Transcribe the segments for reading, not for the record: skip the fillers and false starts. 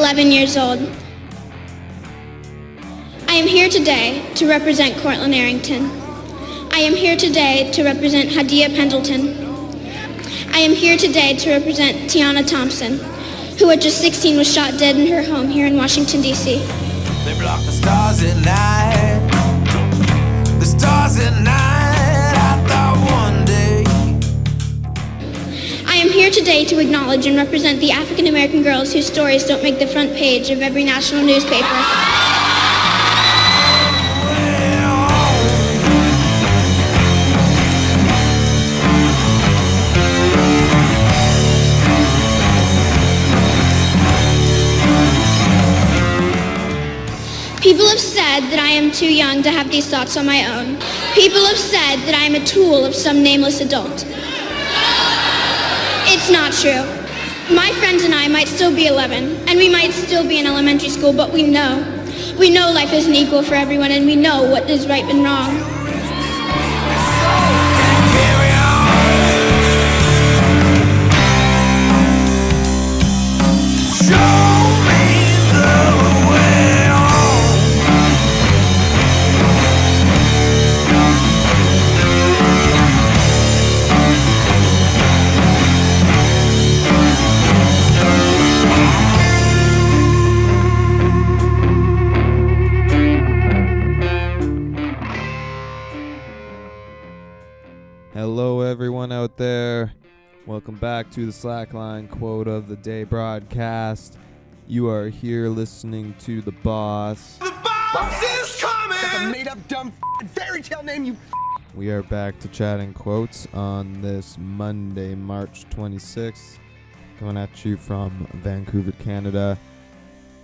11 years old. I am here today to represent Cortland Arrington. I am here today to represent Hadia Pendleton. I am here today to represent Tiana Thompson, who at just 16 was shot dead in her home here in Washington, D.C. They block the stars at night. The stars at night. I thought one day. I am here today to acknowledge and represent the African American girls whose stories don't make the front page of every national newspaper. People have said that I am too young to have these thoughts on my own. People have said that I am a tool of some nameless adult. It's not true. My friends and I might still be 11, and we might still be in elementary school, but we know life isn't equal for everyone, and we know what is right and wrong. Hello everyone out there. Welcome back to the Slackline Quote of the Day broadcast. You are here listening to The Boss. The boss is coming! That's a made-up dumb fairy tale name, you. We are back to chatting quotes on this Monday, March 26th. Coming at you from Vancouver, Canada.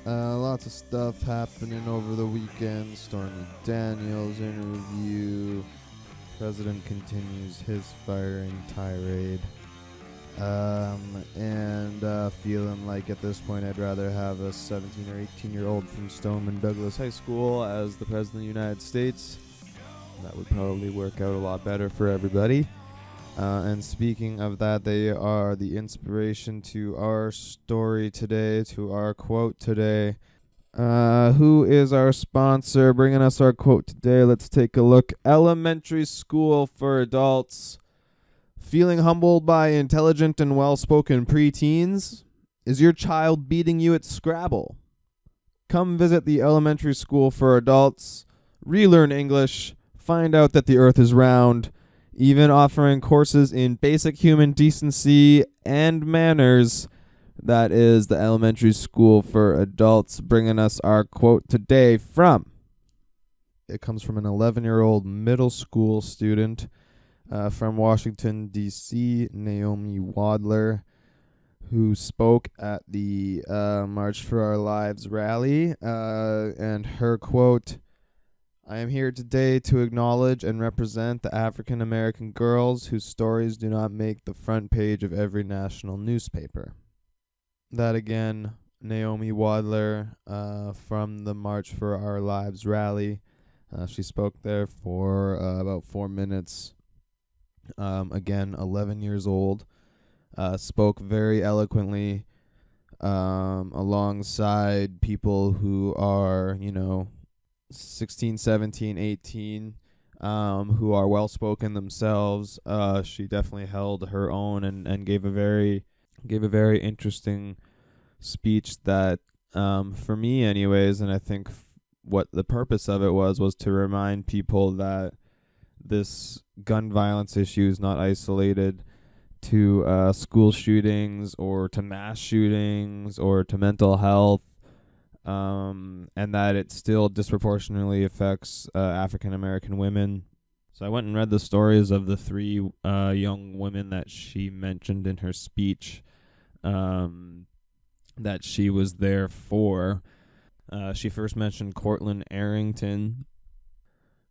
Lots of stuff happening over the weekend. Stormy Daniels interview. President continues his firing tirade. And feeling like at this point I'd rather have a 17 or 18-year-old from Stoneman Douglas High School as the President of the United States. That would probably work out a lot better for everybody. And speaking of that, they are the inspiration to our story today, to our quote today. Who is our sponsor bringing us our quote today? Let's take a look. Elementary School for Adults. Feeling humbled by intelligent and well-spoken preteens? Is your child beating you at Scrabble? Come visit the Elementary School for Adults. Relearn English. Find out that the earth is round. Even offering courses in basic human decency and manners. That is the Elementary School for Adults bringing us our quote today from. It comes from an 11-year-old middle school student from Washington, D.C., Naomi Wadler, who spoke at the March for Our Lives rally. And her quote, I am here today to acknowledge and represent the African American girls whose stories do not make the front page of every national newspaper. That again, Naomi Wadler from the March for Our Lives rally. She spoke there for about 4 minutes. Again, 11 years old. Spoke very eloquently alongside people who are, 16, 17, 18, who are well-spoken themselves. She definitely held her own and gave a very interesting speech that, for me anyways, and I think what the purpose of it was to remind people that this gun violence issue is not isolated to school shootings or to mass shootings or to mental health, and that it still disproportionately affects African American women. So I went and read the stories of the 3 young women that she mentioned in her speech, that she was there for. She first mentioned Cortland Arrington,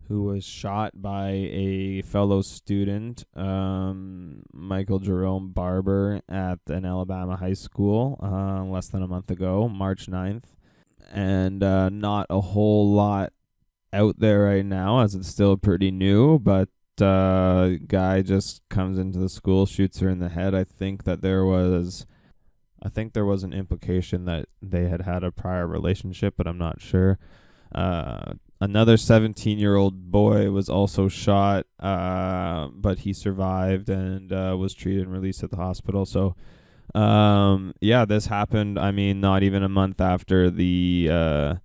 who was shot by a fellow student, Michael Jerome Barber, at an Alabama high school less than a month ago, March 9th. And not a whole lot out there right now, as it's still pretty new, but guy just comes into the school, shoots her in the head. I think that there was I think there was an implication that they had a prior relationship, but I'm not sure. Another 17-year-old boy was also shot, but he survived and was treated and released at the hospital. So, this happened, not even a month after the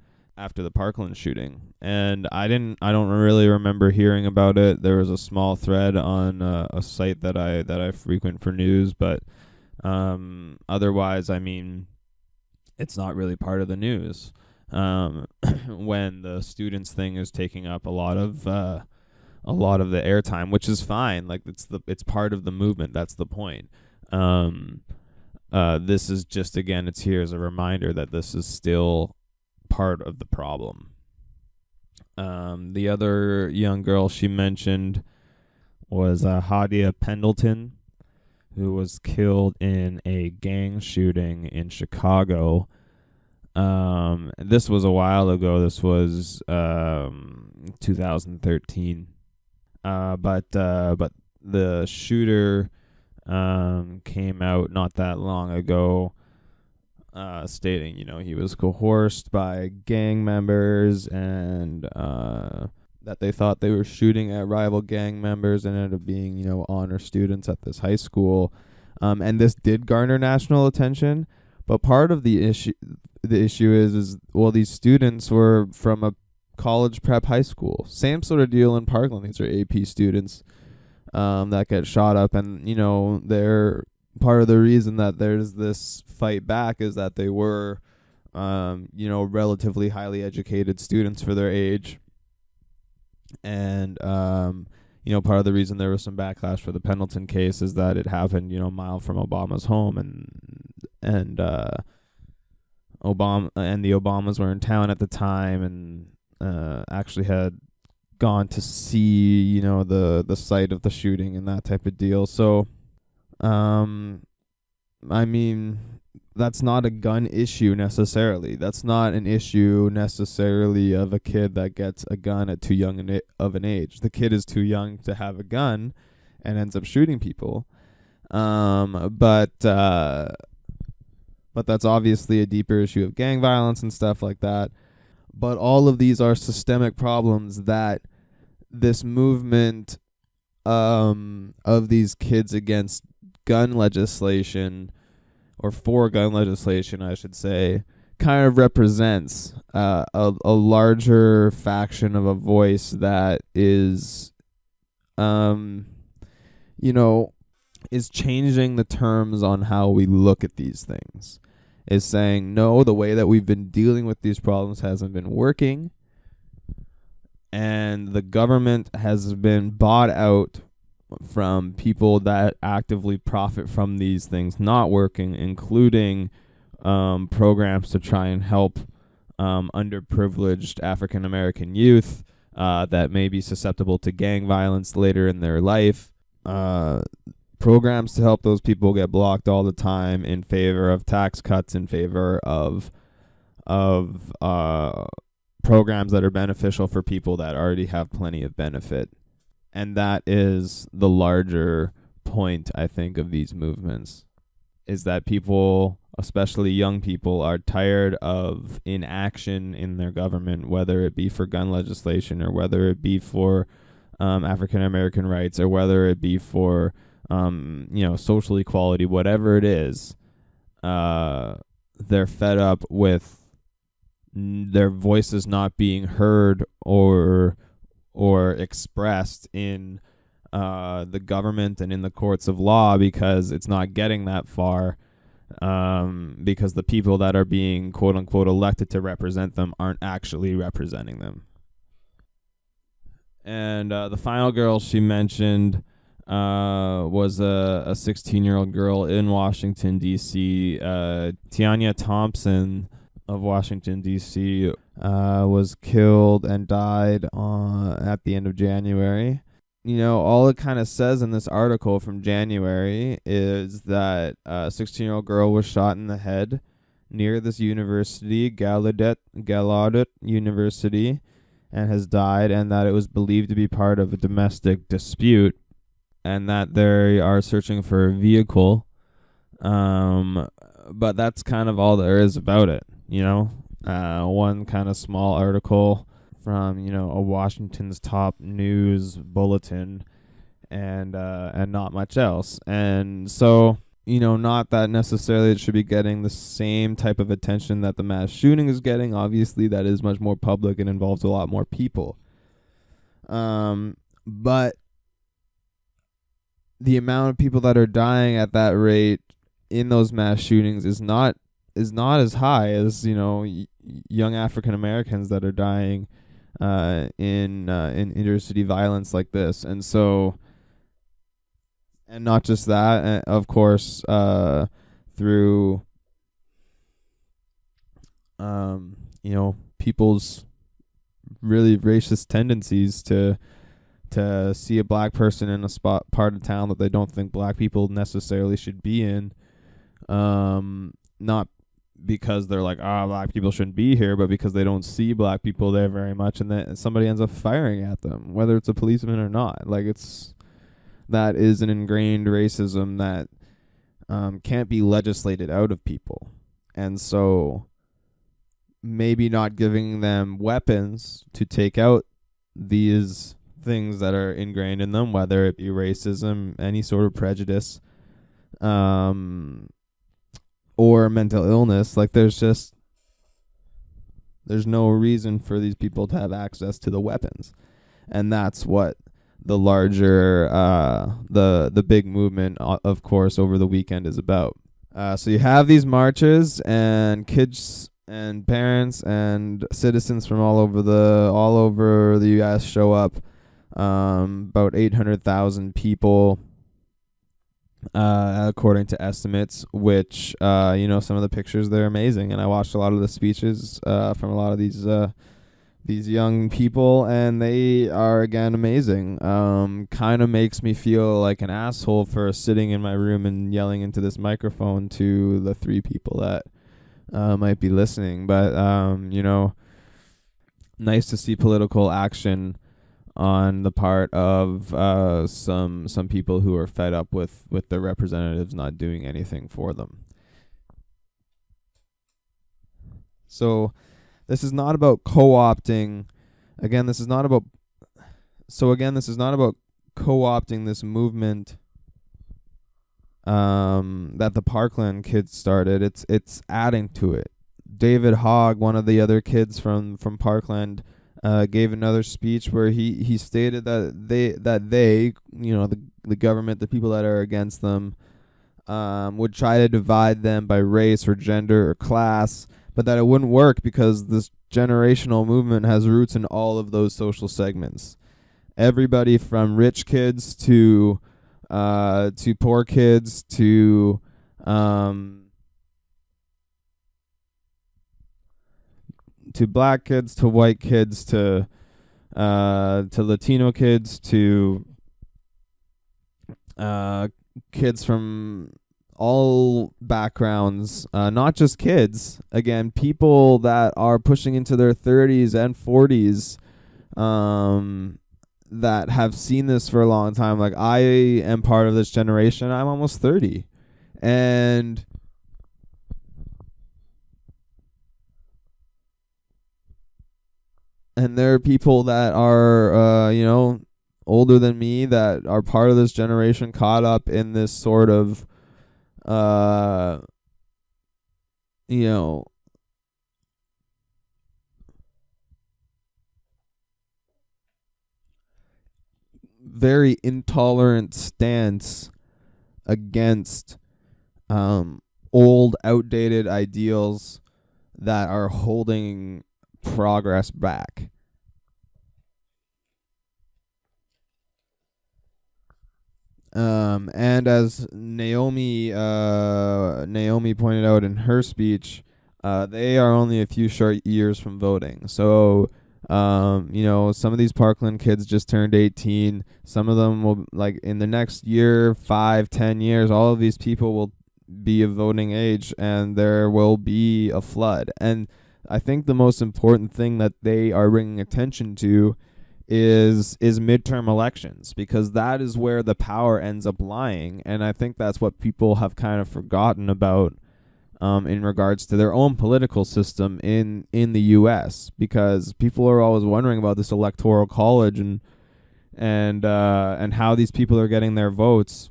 Parkland shooting. And I don't really remember hearing about it. There was a small thread on a site that I frequent for news, but otherwise, it's not really part of the news. When the students thing is taking up a lot of the airtime, which is fine. Like it's part of the movement. That's the point. This is just, again, it's here as a reminder that this is still part of the problem. The other young girl she mentioned was Hadia Pendleton, who was killed in a gang shooting in Chicago. This was a while ago. This was 2013. But the shooter came out not that long ago, stating, he was coerced by gang members and that they thought they were shooting at rival gang members and ended up being, honor students at this high school. And this did garner national attention. But part of the issue is these students were from a college prep high school. Same sort of deal in Parkland. These are AP students that get shot up, and they're part of the reason that there's this fight back is that they were relatively highly educated students for their age, and part of the reason there was some backlash for the Pendleton case is that it happened a mile from Obama's home, and Obama and the Obamas were in town at the time and actually had gone to see the site of the shooting and that type of deal. So that's not a gun issue necessarily. That's not an issue necessarily of a kid that gets a gun at too young of an age. The kid is too young to have a gun and ends up shooting people. But that's obviously a deeper issue of gang violence and stuff like that. But all of these are systemic problems that this movement of these kids against gun legislation, or for gun legislation, I should say, kind of represents a larger faction of a voice that is, is changing the terms on how we look at these things. Is saying, no, the way that we've been dealing with these problems hasn't been working, and the government has been bought out from people that actively profit from these things not working, including programs to try and help underprivileged African American youth that may be susceptible to gang violence later in their life. Programs to help those people get blocked all the time in favor of tax cuts, in favor of programs that are beneficial for people that already have plenty of benefit. And that is the larger point, I think, of these movements, is that people, especially young people, are tired of inaction in their government, whether it be for gun legislation or whether it be for African American rights or whether it be for social equality, whatever it is. They're fed up with their voices not being heard or expressed in the government and in the courts of law, because it's not getting that far, because the people that are being quote unquote elected to represent them aren't actually representing them. And the final girl she mentioned was a 16-year-old girl in Washington, D.C. Tianya Thompson of Washington, D.C. Was killed and died at the end of January. All it kind of says in this article from January is that a 16-year-old girl was shot in the head near this university, Gallaudet University, and has died, and that it was believed to be part of a domestic dispute, and that they are searching for a vehicle but that's kind of all there is about it, one kind of small article from, a Washington's top news bulletin, and not much else. And so, not that necessarily it should be getting the same type of attention that the mass shooting is getting. Obviously, that is much more public and involves a lot more people. But the amount of people that are dying at that rate in those mass shootings is not as high as, young African Americans that are dying in intercity violence like this. And so, and not just that, of course, through people's really racist tendencies to see a black person in a part of town that they don't think black people necessarily should be in, not because they're like, black people shouldn't be here, but because they don't see black people there very much, and then somebody ends up firing at them, whether it's a policeman or not. That is an ingrained racism that can't be legislated out of people. And so maybe not giving them weapons to take out these things that are ingrained in them, whether it be racism, any sort of prejudice, or mental illness. There's no reason for these people to have access to the weapons. And that's what the larger, the big movement, of course, over the weekend is about. So you have these marches, and kids and parents and citizens from all over the U.S. show up. About 800,000 people, according to estimates, which, some of the pictures, they're amazing. And I watched a lot of the speeches from a lot of these young people, and they are, again, amazing. Kind of makes me feel like an asshole for sitting in my room and yelling into this microphone to the 3 people that might be listening. But, nice to see political action on the part of some people who are fed up with their representatives not doing anything for them. So this is not about co-opting. Again, this is not about co-opting this movement that the Parkland kids started. It's adding to it. David Hogg, one of the other kids from Parkland, gave another speech where he stated that they the government, the people that are against them, would try to divide them by race or gender or class, but that it wouldn't work because this generational movement has roots in all of those social segments. Everybody from rich kids to poor kids to black kids, to white kids, to Latino kids, to kids from all backgrounds, not just kids. Again, people that are pushing into their 30s and 40s, that have seen this for a long time. Like, I am part of this generation. I'm almost 30. And there are people that are, older than me that are part of this generation caught up in this sort of, very intolerant stance against old, outdated ideals that are holding progress back. And as Naomi pointed out in her speech, they are only a few short years from voting. So, some of these Parkland kids just turned 18. Some of them will, in the next year, 5-10 years, all of these people will be of voting age, and there will be a flood. And I think the most important thing that they are bringing attention to is midterm elections, because that is where the power ends up lying. And I think that's what people have kind of forgotten about in regards to their own political system in the U.S., because people are always wondering about this electoral college and how these people are getting their votes.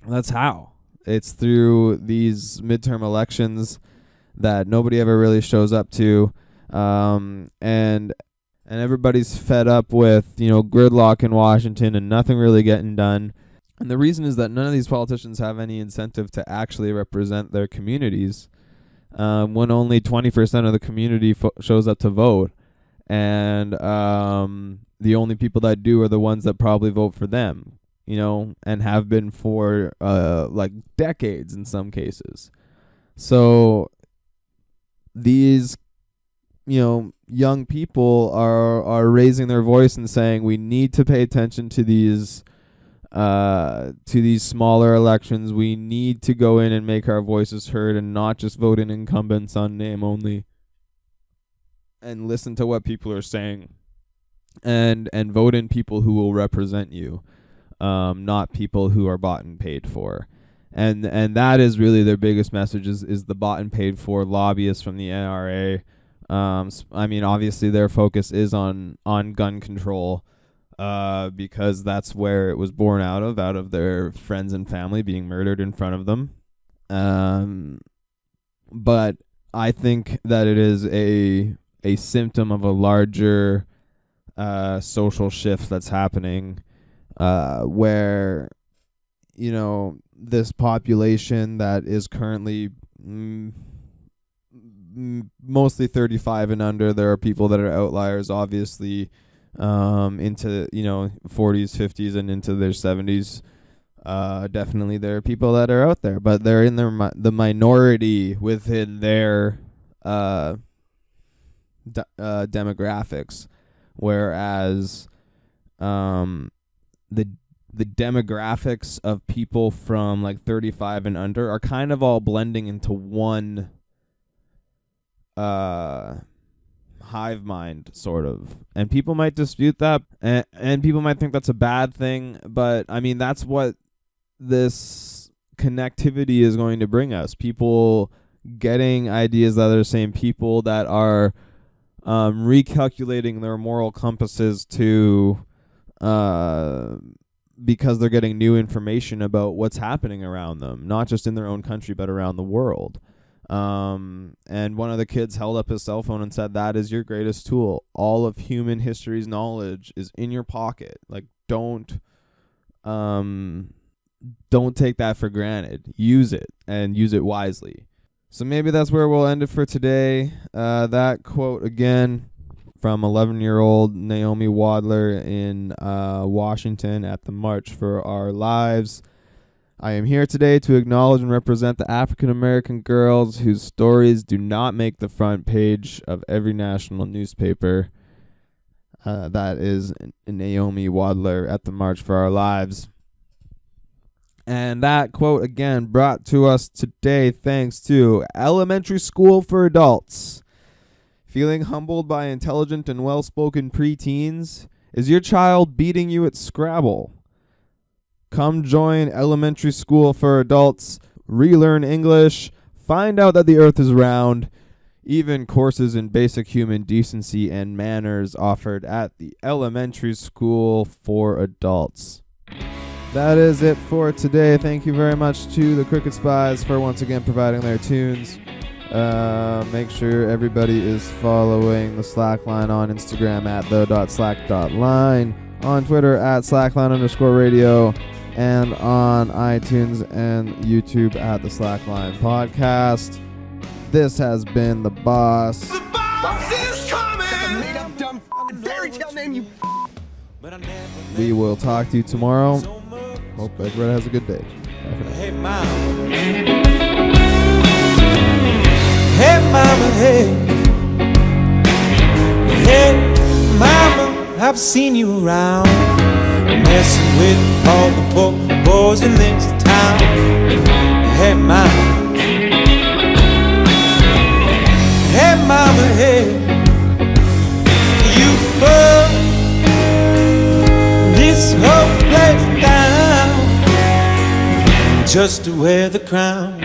That's how. It's through these midterm elections that nobody ever really shows up to, and everybody's fed up with, gridlock in Washington and nothing really getting done. And the reason is that none of these politicians have any incentive to actually represent their communities, when only 20% of the community shows up to vote. And the only people that do are the ones that probably vote for them, and have been for like decades in some cases. So these, young people are raising their voice and saying we need to pay attention to these smaller elections. We need to go in and make our voices heard and not just vote in incumbents on name only, and listen to what people are saying, and vote in people who will represent you, not people who are bought and paid for. And that is really their biggest message, is the bought and paid for lobbyists from the NRA. Obviously their focus is on gun control, because that's where it was born out of their friends and family being murdered in front of them. But I think that it is a symptom of a larger social shift that's happening, where, this population that is currently mostly 35 and under, there are people that are outliers, obviously, into 40s, 50s, and into their 70s. Definitely there are people that are out there, but they're in the minority within their demographics, whereas the demographics of people from like 35 and under are kind of all blending into one hive mind, sort of. And people might dispute that, and people might think that's a bad thing, but that's what this connectivity is going to bring us. People getting ideas that are the same, people that are recalculating their moral compasses to because they're getting new information about what's happening around them, not just in their own country but around the world. And one of the kids held up his cell phone and said, that is your greatest tool. All of human history's knowledge is in your pocket. Like, don't take that for granted. Use it, and use it wisely. So maybe that's where we'll end it for today. That quote again from 11-year-old Naomi Wadler in Washington at the March for Our Lives. I am here today to acknowledge and represent the African American girls whose stories do not make the front page of every national newspaper. That is Naomi Wadler at the March for Our Lives. And that quote again brought to us today thanks to Elementary School for Adults. Feeling humbled by intelligent and well-spoken preteens? Is your child beating you at Scrabble? Come join Elementary School for Adults, relearn English, find out that the earth is round, even courses in basic human decency and manners offered at the Elementary School for Adults. That is it for today. Thank you very much to the Crooked Spies for once again providing their tunes. Make sure everybody is following the Slackline on Instagram at the.slack.line, on Twitter at slackline_radio, and on iTunes and YouTube at the Slackline Podcast. This has been The Boss. The boss is coming! That's a made-up, dumb fairy tale name, you. We will talk to you tomorrow. Hope everybody has a good day. Hey, mama. Hey, mama, hey. Hey, mama, I've seen you around, messing with all the poor boys in this town. Hey, mama. Hey, mama, hey. You burn this whole place down just to wear the crown.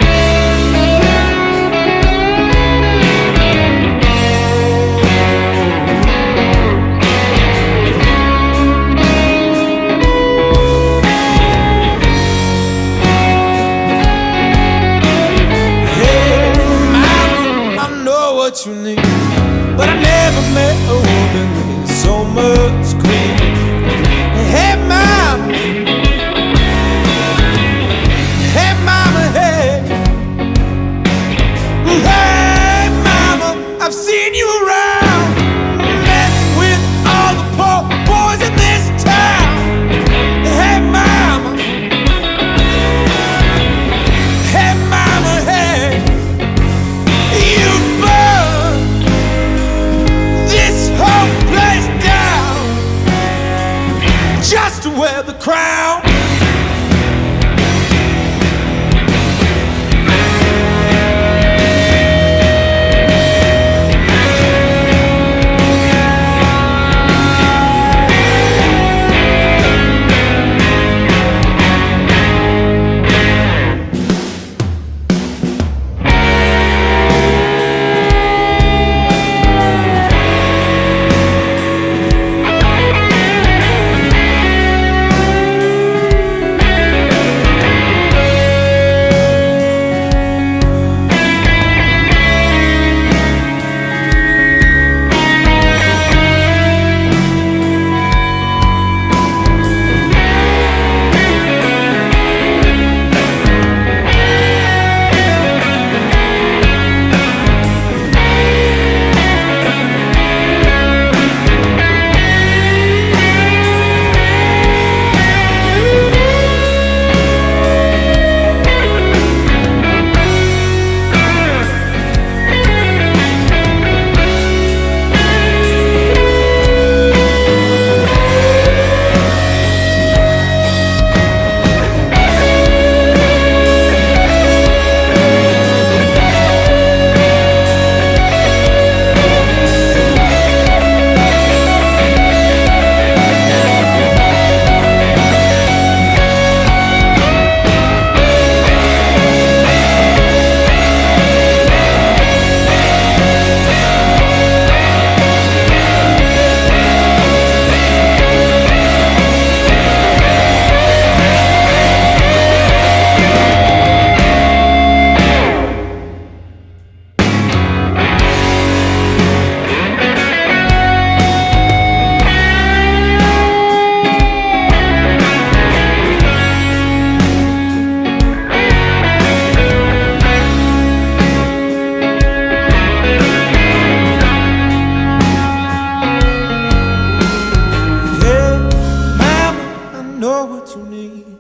you need.